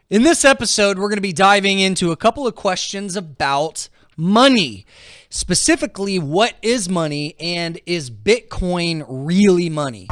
In this episode, we're going to be diving into a couple of questions about money. Specifically, what is money and is Bitcoin really money?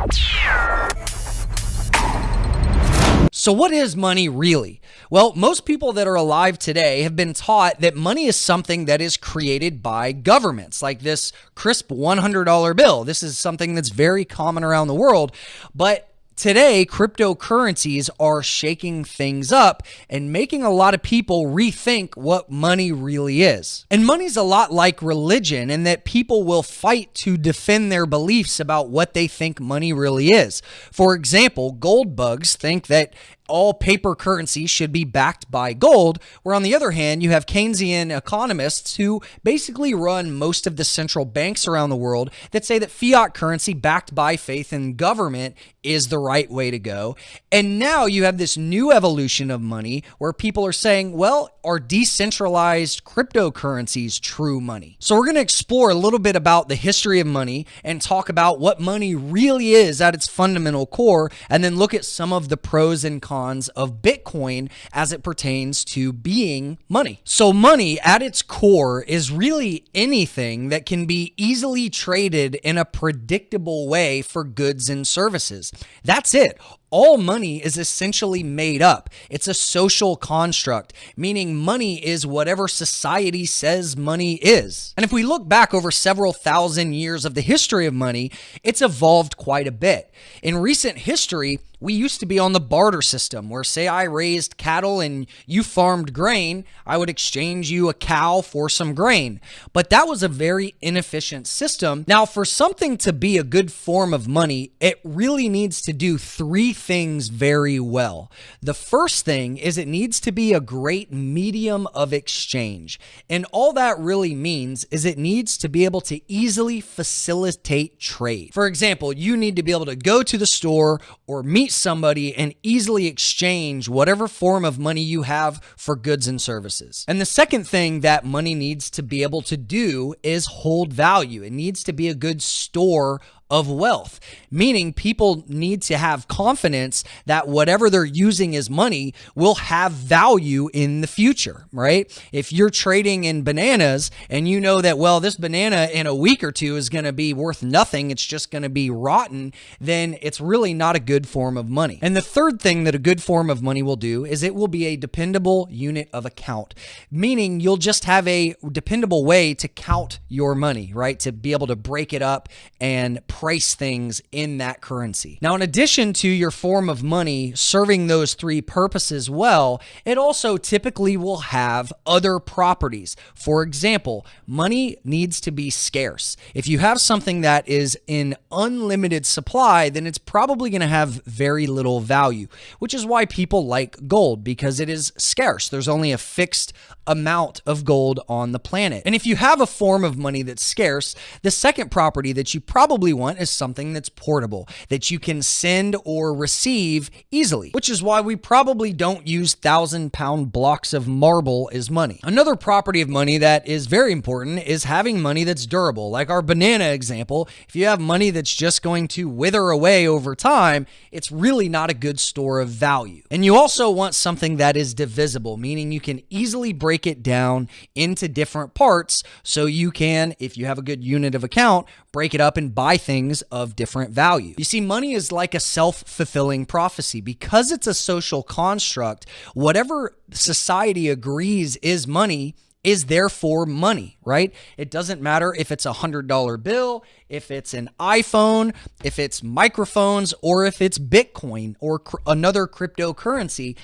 So what is money really? Well, most people that are alive today have been taught that money is something that is created by governments, like this crisp $100 bill. This is something that's very common around the world, but today, cryptocurrencies are shaking things up and making a lot of people rethink what money really is. And money's a lot like religion in that people will fight to defend their beliefs about what they think money really is. For example, gold bugs think that all paper currency should be backed by gold, where on the other hand, you have Keynesian economists who basically run most of the central banks around the world that say that fiat currency backed by faith in government is the right way to go. And now you have this new evolution of money where people are saying, well, are decentralized cryptocurrencies true money? So we're going to explore a little bit about the history of money and talk about what money really is at its fundamental core, and then look at some of the pros and cons of Bitcoin as it pertains to being money. So money at its core is really anything that can be easily traded in a predictable way for goods and services. That's it. All money is essentially made up. It's a social construct, meaning money is whatever society says money is. And if we look back over several thousand years of the history of money, it's evolved quite a bit. In recent history, we used to be on the barter system where, say, I raised cattle and you farmed grain, I would exchange you a cow for some grain. But that was a very inefficient system. Now, for something to be a good form of money, it really needs to do three things very well. The first thing is it needs to be a great medium of exchange. And all that really means is it needs to be able to easily facilitate trade. For example, you need to be able to go to the store or meet somebody and easily exchange whatever form of money you have for goods and services. And the second thing that money needs to be able to do is hold value. It needs to be a good store of wealth, meaning people need to have confidence that whatever they're using as money will have value in the future, right? If you're trading in bananas and you know that, well, this banana in a week or two is going to be worth nothing, it's just going to be rotten, then it's really not a good form of money. And the third thing that a good form of money will do is it will be a dependable unit of account, meaning you'll just have a dependable way to count your money, right? To be able to break it up and price things in that currency. Now, in addition to your form of money serving those three purposes well, it also typically will have other properties. For example, money needs to be scarce. If you have something that is in unlimited supply, then it's probably going to have very little value, which is why people like gold, because it is scarce. There's only a fixed amount of gold on the planet. And if you have a form of money that's scarce, the second property that you probably want is something that's portable, that you can send or receive easily, which is why we probably don't use 1,000-pound blocks of marble as money. Another property of money that is very important is having money that's durable. Like our banana example, if you have money that's just going to wither away over time, it's really not a good store of value. And you also want something that is divisible, meaning you can easily break it down into different parts so you can, if you have a good unit of account, break it up and buy things of different value. You see, money is like a self-fulfilling prophecy. Because it's a social construct, whatever society agrees is money is therefore money, right? It doesn't matter if it's a $100 bill, if it's an iPhone, if it's microphones, or if it's Bitcoin or another cryptocurrency.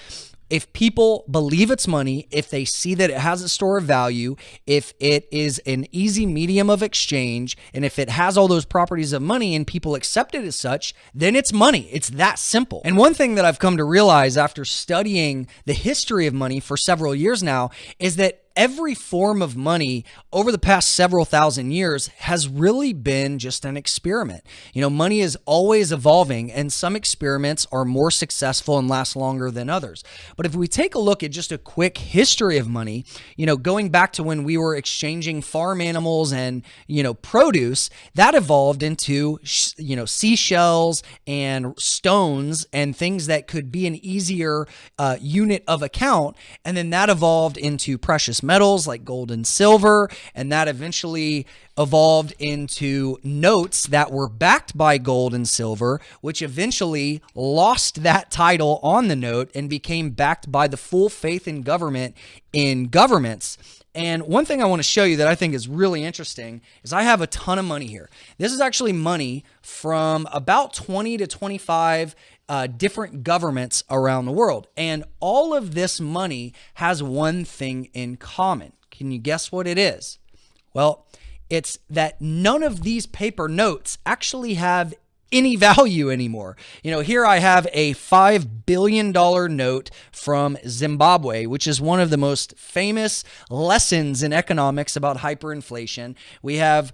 If people believe it's money, if they see that it has a store of value, if it is an easy medium of exchange, and if it has all those properties of money and people accept it as such, then it's money. It's that simple. And one thing that I've come to realize after studying the history of money for several years now is that every form of money over the past several thousand years has really been just an experiment. Money is always evolving, and some experiments are more successful and last longer than others. But if we take a look at just a quick history of money, going back to when we were exchanging farm animals and, produce, that evolved into, seashells and stones and things that could be an easier unit of account. And then that evolved into precious metals like gold and silver, and that eventually evolved into notes that were backed by gold and silver, which eventually lost that title on the note and became backed by the full faith in government in governments. And one thing I want to show you that I think is really interesting is I have a ton of money here. This is actually money from about 20 to 25 different governments around the world. And all of this money has one thing in common. Can you guess what it is? Well, it's that none of these paper notes actually have any value anymore. Here I have a $5 billion note from Zimbabwe, which is one of the most famous lessons in economics about hyperinflation. We have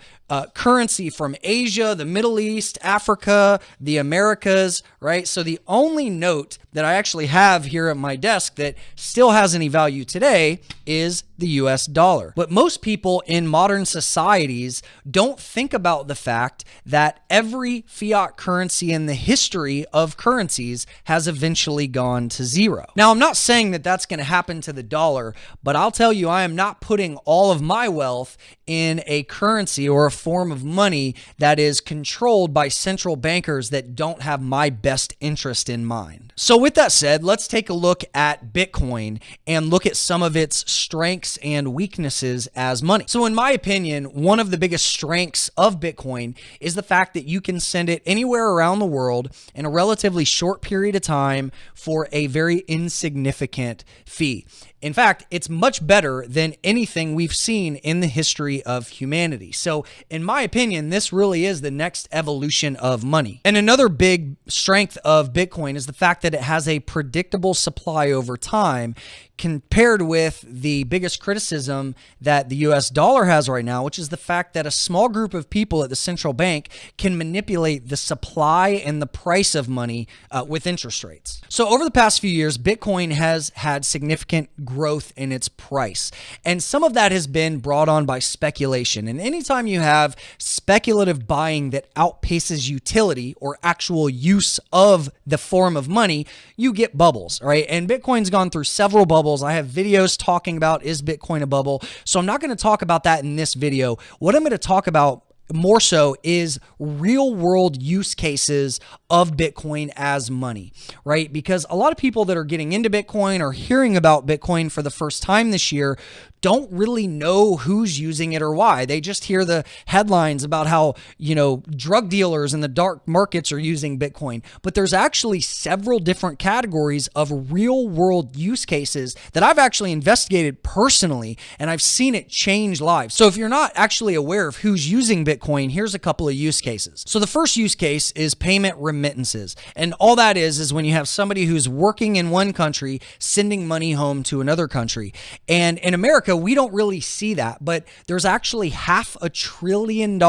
currency from Asia, the Middle East, Africa, the Americas, right? So the only note that I actually have here at my desk that still has any value today is the US dollar. But most people in modern societies don't think about the fact that every fiat currency in the history of currencies has eventually gone to zero. Now, I'm not saying that that's going to happen to the dollar, but I'll tell you, I am not putting all of my wealth in a currency or a form of money that is controlled by central bankers that don't have my best interest in mind. So with that said, let's take a look at Bitcoin and look at some of its strengths and weaknesses as money. So in my opinion, one of the biggest strengths of Bitcoin is the fact that you can send it anywhere around the world in a relatively short period of time for a very insignificant fee. In fact, it's much better than anything we've seen in the history of humanity. So, in my opinion, this really is the next evolution of money. And another big strength of Bitcoin is the fact that it has a predictable supply over time, compared with the biggest criticism that the US dollar has right now, which is the fact that a small group of people at the central bank can manipulate the supply and the price of money with interest rates. So over the past few years, Bitcoin has had significant growth in its price. And some of that has been brought on by speculation. And anytime you have speculative buying that outpaces utility or actual use of the form of money, you get bubbles, right? And Bitcoin's gone through several bubbles. I have videos talking about, is Bitcoin a bubble? So I'm not going to talk about that in this video. What I'm going to talk about more so is real world use cases of Bitcoin as money, right? Because a lot of people that are getting into Bitcoin or hearing about Bitcoin for the first time this year don't really know who's using it or why. They just hear the headlines about how, drug dealers in the dark markets are using Bitcoin. But there's actually several different categories of real world use cases that I've actually investigated personally, and I've seen it change lives. So if you're not actually aware of who's using Bitcoin, here's a couple of use cases. So the first use case is payment remittances. And all that is when you have somebody who's working in one country sending money home to another country. And in America, we don't really see that, but there's actually $500 billion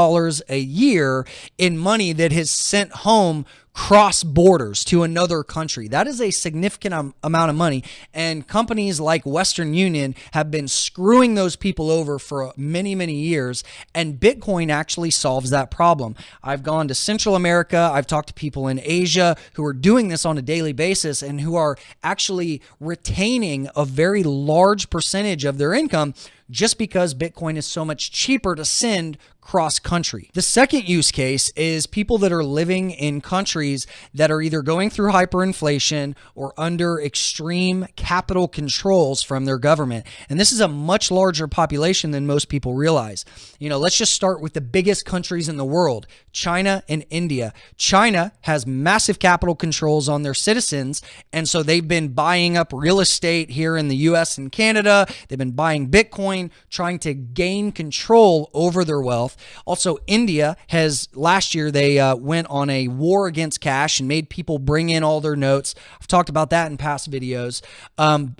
a year in money that is sent home cross borders to another country. That is a significant amount of money, and companies like Western Union have been screwing those people over for many, many years, and Bitcoin actually solves that problem. I've gone to Central America, I've talked to people in Asia who are doing this on a daily basis and who are actually retaining a very large percentage of their income just because Bitcoin is so much cheaper to send cross country. The second use case is people that are living in countries that are either going through hyperinflation or under extreme capital controls from their government. And this is a much larger population than most people realize. Let's just start with the biggest countries in the world, China and India. China has massive capital controls on their citizens, and so they've been buying up real estate here in the US and Canada. They've been buying Bitcoin. Bitcoin trying to gain control over their wealth. Also, India has, last year, they went on a war against cash and made people bring in all their notes. I've talked about that in past videos.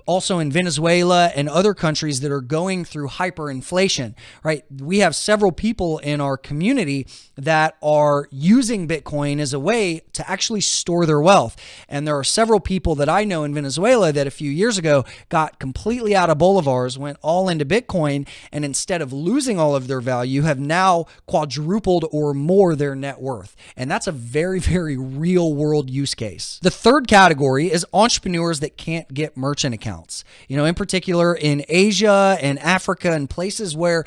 Also in Venezuela and other countries that are going through hyperinflation, right? We have several people in our community that are using Bitcoin as a way to actually store their wealth. And there are several people that I know in Venezuela that a few years ago got completely out of bolivars, went all into Bitcoin, and instead of losing all of their value, have now quadrupled or more their net worth. And that's a very, very real world use case. The third category is entrepreneurs that can't get merchant accounts. In particular in Asia and Africa and places where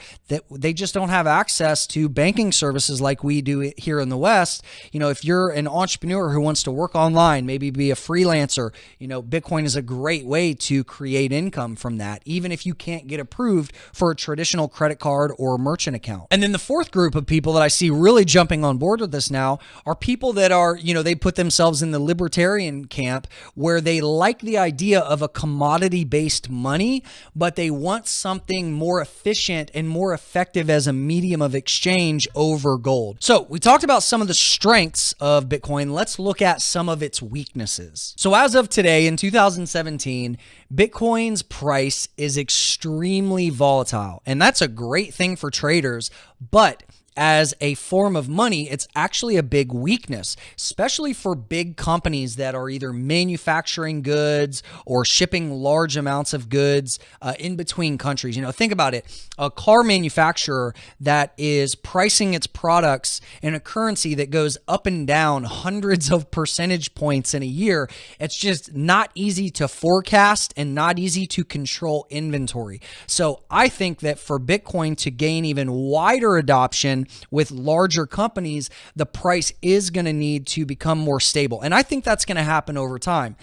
they just don't have access to banking services like we do here in the West. If you're an entrepreneur who wants to work online, maybe be a freelancer, Bitcoin is a great way to create income from that, even if you can't get approved for a traditional credit card or merchant account. And then the fourth group of people that I see really jumping on board with this now are people that are, they put themselves in the libertarian camp where they like the idea of a commodity-based money, but they want something more efficient and more effective as a medium of exchange over gold. So we talked about some of the strengths of Bitcoin. Let's look at some of its weaknesses. So as of today in 2017, Bitcoin's price is extremely volatile, and that's a great thing for traders, but as a form of money, it's actually a big weakness, especially for big companies that are either manufacturing goods or shipping large amounts of goods in between countries. Think about it. A car manufacturer that is pricing its products in a currency that goes up and down hundreds of percentage points in a year, it's just not easy to forecast and not easy to control inventory. So I think that for Bitcoin to gain even wider adoption with larger companies, the price is going to need to become more stable. And I think that's going to happen over time.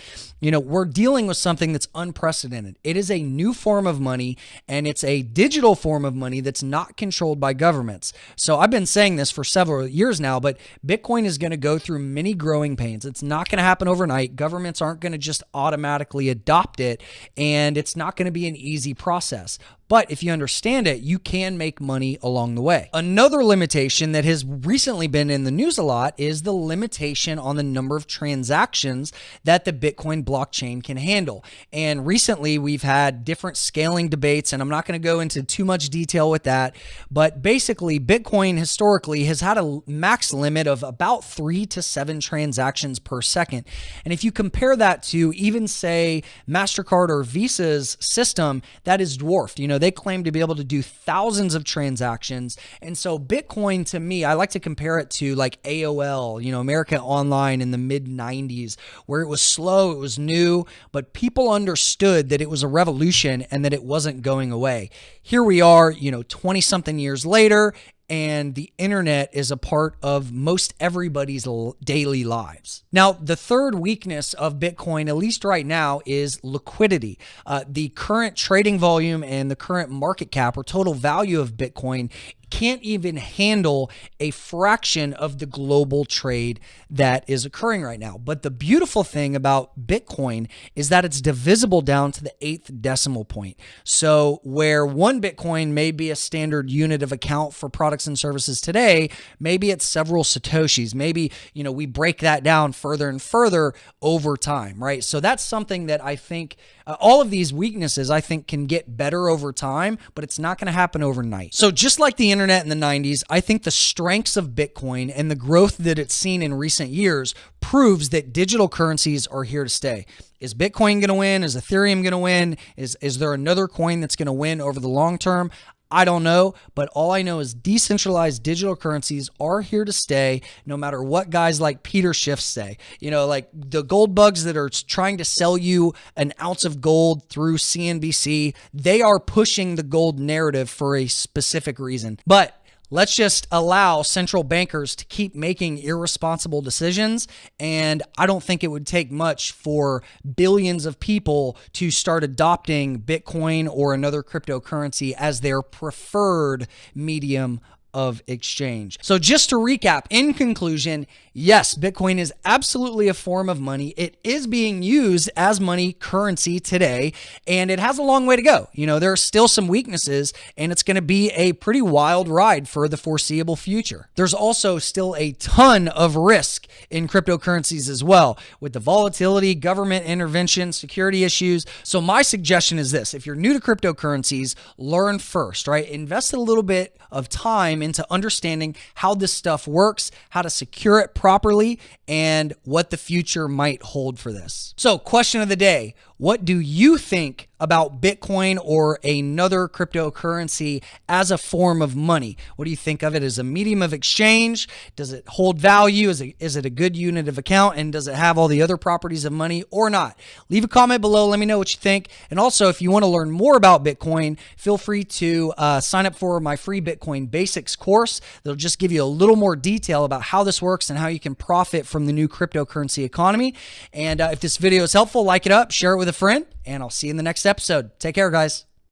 We're dealing with something that's unprecedented. It is a new form of money, and it's a digital form of money that's not controlled by governments. So I've been saying this for several years now, but Bitcoin is going to go through many growing pains. It's not going to happen overnight. Governments aren't going to just automatically adopt it, and it's not going to be an easy process. But if you understand it, you can make money along the way. Another limitation that has recently been in the news a lot is the limitation on the number of transactions that the Bitcoin blockchain can handle. And recently we've had different scaling debates, and I'm not going to go into too much detail with that, but basically Bitcoin historically has had a max limit of about 3 to 7 transactions per second. And if you compare that to even say MasterCard or Visa's system, that is dwarfed. They claim to be able to do thousands of transactions. And so Bitcoin, to me, I like to compare it to like AOL, America Online in the mid 90s, where it was slow, it was new, but people understood that it was a revolution and that it wasn't going away. Here we are, 20 something years later, and the internet is a part of most everybody's daily lives. Now, the third weakness of Bitcoin, at least right now, is liquidity. The current trading volume and the current market cap or total value of Bitcoin can't even handle a fraction of the global trade that is occurring right now. But the beautiful thing about Bitcoin is that it's divisible down to the 8th decimal point. So where one Bitcoin may be a standard unit of account for products and services today, maybe it's several Satoshis. Maybe, we break that down further and further over time, right? So that's something that I think all of these weaknesses, I think, can get better over time, but it's not going to happen overnight. So just like the internet in the 90s, I think the strengths of Bitcoin and the growth that it's seen in recent years proves that digital currencies are here to stay. Is Bitcoin going to win? Is Ethereum going to win? Is there another coin that's going to win over the long term? I don't know, but all I know is decentralized digital currencies are here to stay no matter what guys like Peter Schiff say. Like the gold bugs that are trying to sell you an ounce of gold through CNBC, they are pushing the gold narrative for a specific reason. But let's just allow central bankers to keep making irresponsible decisions. And I don't think it would take much for billions of people to start adopting Bitcoin or another cryptocurrency as their preferred medium of exchange. So just to recap, in conclusion, yes, Bitcoin is absolutely a form of money. It is being used as money currency today, and it has a long way to go. You know, there are still some weaknesses, and it's going to be a pretty wild ride for the foreseeable future. There's also still a ton of risk in cryptocurrencies as well, with the volatility, government intervention, security issues. So my suggestion is this: if you're new to cryptocurrencies, learn first, right? Invest a little bit of time into understanding how this stuff works, how to secure it properly, and what the future might hold for this. So, question of the day: what do you think about Bitcoin or another cryptocurrency as a form of money? What do you think of it as a medium of exchange? Does it hold value? Is it a good unit of account? And does it have all the other properties of money or not? Leave a comment below. Let me know what you think. And also, if you want to learn more about Bitcoin, feel free to sign up for my free Bitcoin Basics course. That'll just give you a little more detail about how this works and how you can profit from the new cryptocurrency economy. And if this video is helpful, like it up, share it with a friend, and I'll see you in the next episode. Take care, guys.